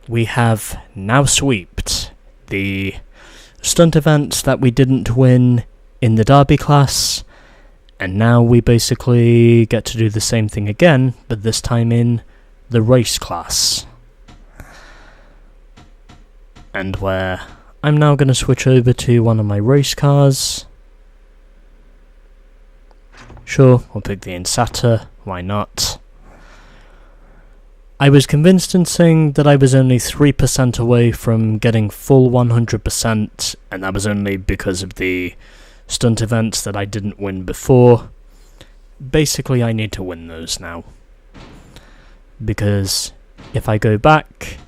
we have now sweeped the stunt events that we didn't win in the derby class, and now we basically get to do the same thing again, but this time in the race class. And where I'm now going to switch over to one of my race cars. Sure, we'll pick the Insata, why not? I was convincing that I was only 3% away from getting full 100%, and that was only because of the stunt events that I didn't win before. Basically, I need to win those now. Because if I go back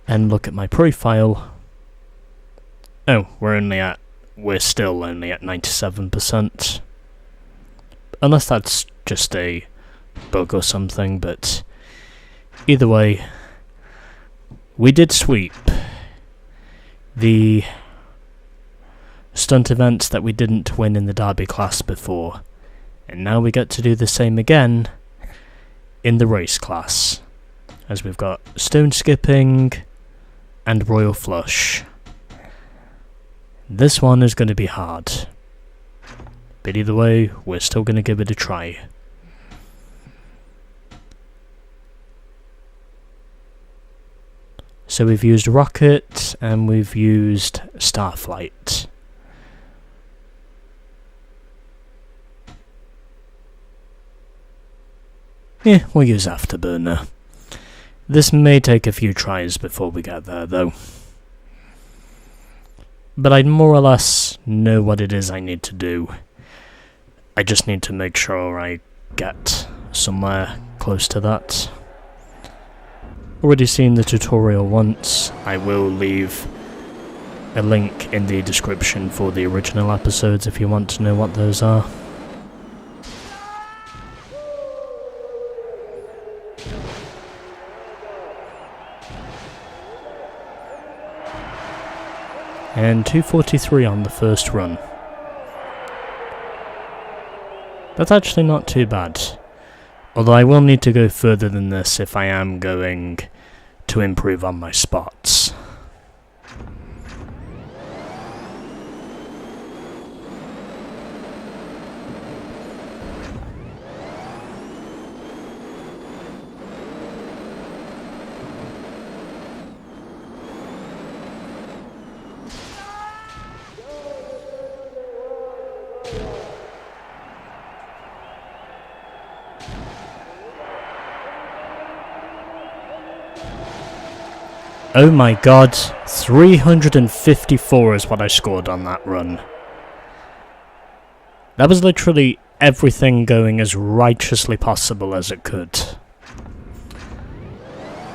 and look at my profile, we're still only at 97%. Unless that's just a bug or something, but either way, we did sweep the stunt events that we didn't win in the derby class before, and now we get to do the same again in the race class, as we've got stone skipping and royal flush. This one is going to be hard, but either way, we're still going to give it a try. So we've used rocket and we've used starflight. Yeah, we'll use afterburner. This may take a few tries before we get there though. But I more or less know what it is I need to do. I just need to make sure I get somewhere close to that. Already seen the tutorial once. I will leave a link in the description for the original episodes if you want to know what those are. And 2:43 on the first run. That's actually not too bad. Although I will need to go further than this if I am going to improve on my spots. Oh my god, 354 is what I scored on that run. That was literally everything going as righteously possible as it could.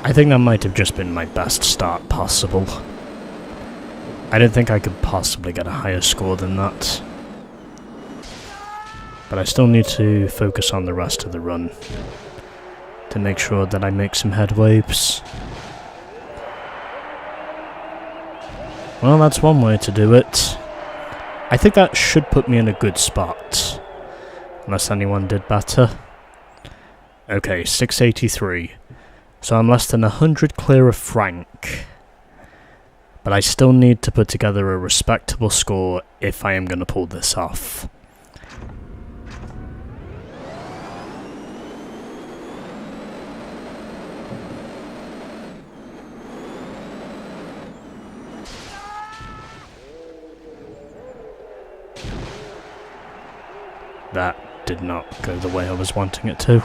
I think that might have just been my best start possible. I don't think I could possibly get a higher score than that. But I still need to focus on the rest of the run to make sure that I make some head waves. Well, that's one way to do it. I think that should put me in a good spot. Unless anyone did better. Okay, 683. So I'm less than 100 clear of Frank. But I still need to put together a respectable score if I am going to pull this off. That did not go the way I was wanting it to.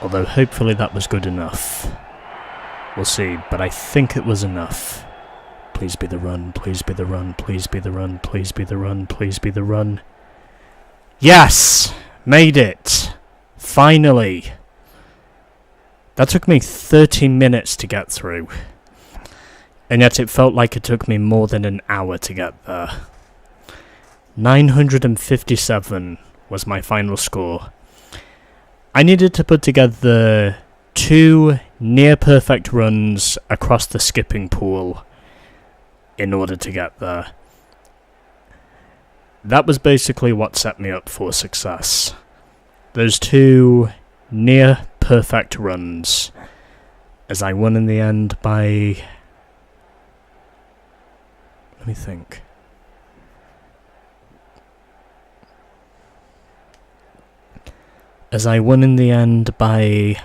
Although hopefully that was good enough. We'll see, but I think it was enough. Please be the run, please be the run, please be the run, please be the run, please be the run. Yes! Made it! Finally! That took me 30 minutes to get through. And yet it felt like it took me more than an hour to get there. 957 was my final score. I needed to put together 2 near-perfect runs across the skipping pool in order to get there. That was basically what set me up for success. Those 2 near-perfect runs. as I won in the end by... Let me think. As I won in the end by...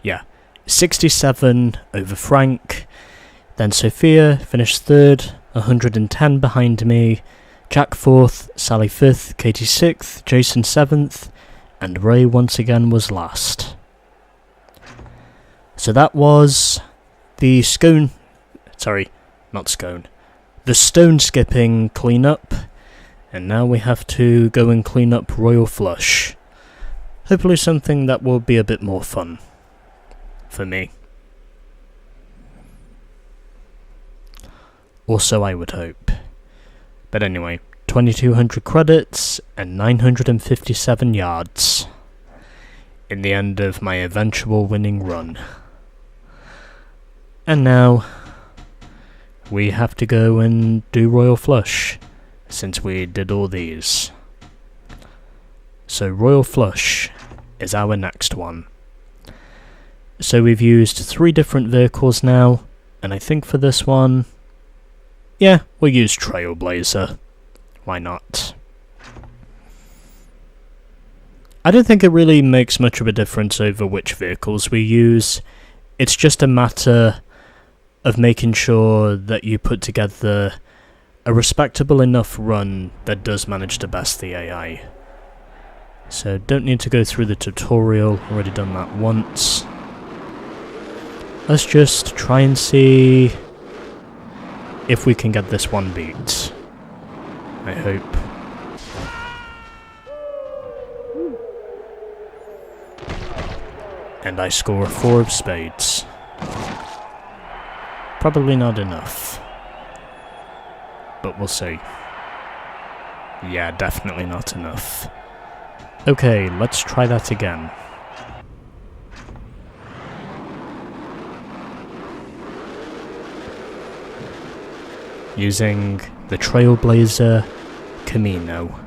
Yeah, 67 over Frank. Then Sophia finished third, 110 behind me. Jack 4th, Sally 5th, Katie 6th, Jason 7th, and Ray once again was last. So that was the the stone skipping cleanup, and now we have to go and clean up Royal Flush. Hopefully something that will be a bit more fun for me. Also, I would hope. But anyway, 2200 credits and 957 yards in the end of my eventual winning run. And now we have to go and do Royal Flush, since we did all these. So Royal Flush is our next one. So we've used 3 different vehicles now, and I think for this one, yeah, we'll use Trailblazer. Why not? I don't think it really makes much of a difference over which vehicles we use. It's just a matter of making sure that you put together a respectable enough run that does manage to best the AI. So don't need to go through the tutorial, already done that once. Let's just try and see if we can get this one beat. I hope. And I score a 4 of spades. Probably not enough. But we'll see. Yeah, definitely not enough. Okay, let's try that again. Using the Trailblazer Camino.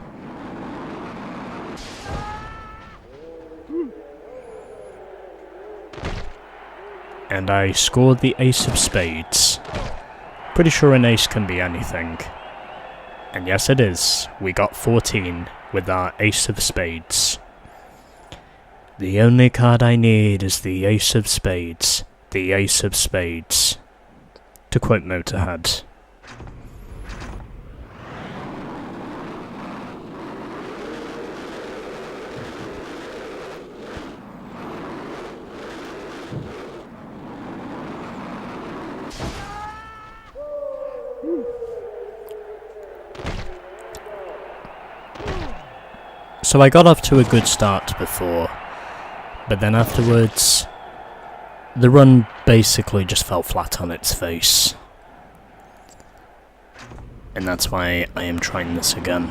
And I scored the ace of spades. Pretty sure an ace can be anything. And yes it is, we got 14 with our ace of spades. The only card I need is the ace of spades. The ace of spades. To quote Motorhead. So I got off to a good start before, but then afterwards, the run basically just fell flat on its face. And that's why I am trying this again.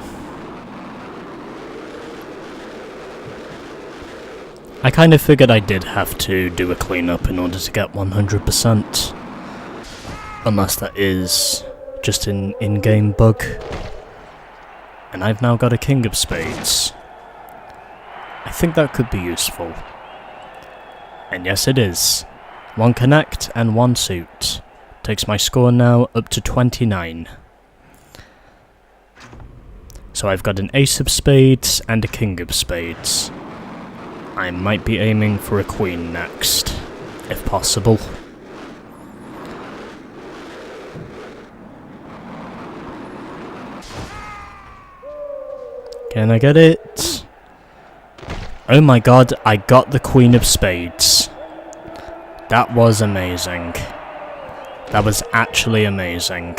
I kind of figured I did have to do a cleanup in order to get 100%. Unless that is just an in-game bug. And I've now got a king of spades. I think that could be useful. And yes it is. 1 connect and 1 suit. Takes my score now up to 29. So I've got an ace of spades and a king of spades. I might be aiming for a queen next, if possible. Can I get it? Oh my god, I got the queen of spades. That was amazing. That was actually amazing.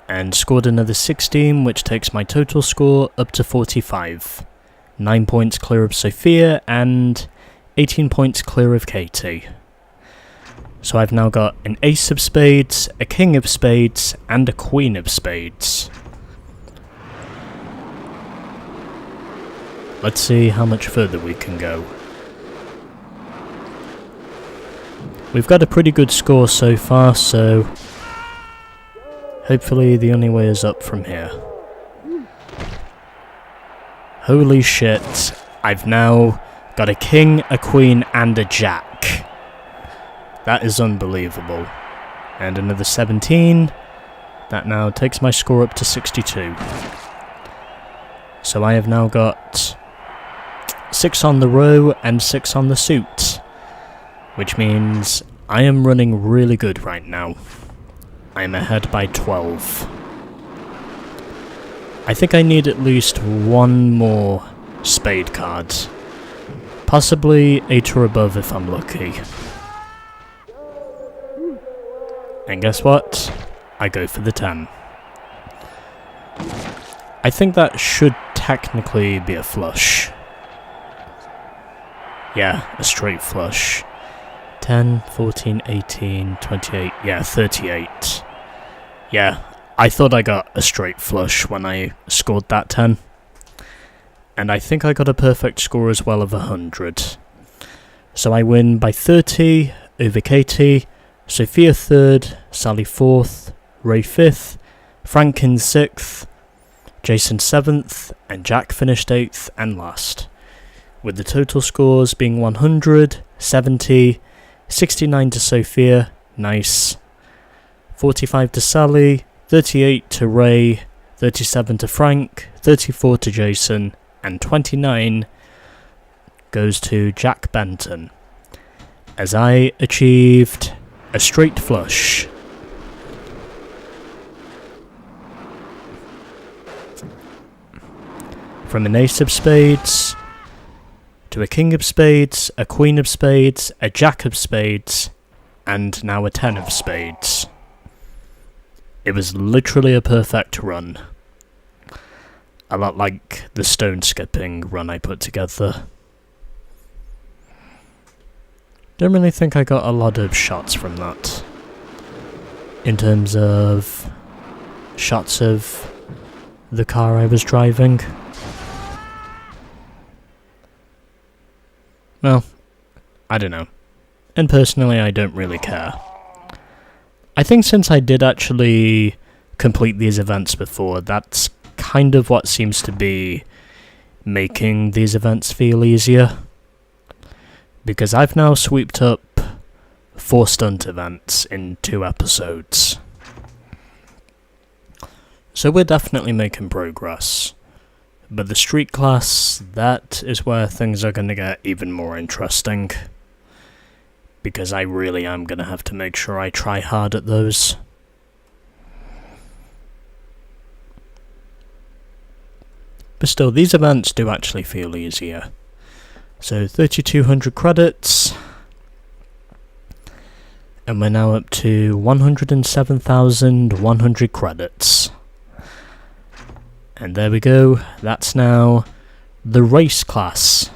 And scored another 16, which takes my total score up to 45. 9 points clear of Sophia, and 18 points clear of Katie. So I've now got an ace of spades, a king of spades, and a queen of spades. Let's see how much further we can go. We've got a pretty good score so far, so hopefully the only way is up from here. Holy shit, I've now got a king, a queen, and a jack. That is unbelievable. And another 17. That now takes my score up to 62. So I have now got 6 on the row and 6 on the suit, which means I am running really good right now. I am ahead by 12. I think I need at least one more spade card. Possibly 8 or above if I'm lucky. And guess what? I go for the 10. I think that should technically be a flush. Yeah, a straight flush. 10, 14, 18, 28, yeah, 38. Yeah, I thought I got a straight flush when I scored that 10. And I think I got a perfect score as well of 100. So I win by 30 over Katie, Sophia 3rd, Sally 4th, Ray 5th, Frank in 6th, Jason 7th, and Jack finished 8th and last, with the total scores being 100, 70, 69 to Sophia, nice, 45 to Sally, 38 to Ray, 37 to Frank, 34 to Jason, and 29 goes to Jack Benton, as I achieved a straight flush. From an ace of spades, to a king of spades, a queen of spades, a jack of spades, and now a 10 of spades. It was literally a perfect run. A lot like the stone skipping run I put together. Don't really think I got a lot of shots from that. In terms of shots of the car I was driving. Well, I don't know. And personally, I don't really care. I think since I did actually complete these events before, that's kind of what seems to be making these events feel easier. Because I've now sweeped up 4 stunt events in 2 episodes. So we're definitely making progress. But the street class, that is where things are going to get even more interesting. Because I really am going to have to make sure I try hard at those. But still, these events do actually feel easier. So 3,200 credits. And we're now up to 107,100 credits. And there we go, that's now the race class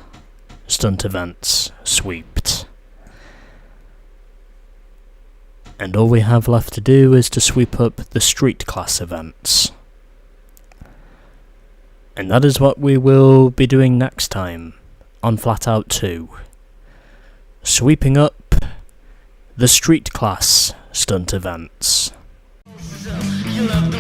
stunt events sweeped. And all we have left to do is to sweep up the street class events. And that is what we will be doing next time on FlatOut 2. Sweeping up the street class stunt events. You love the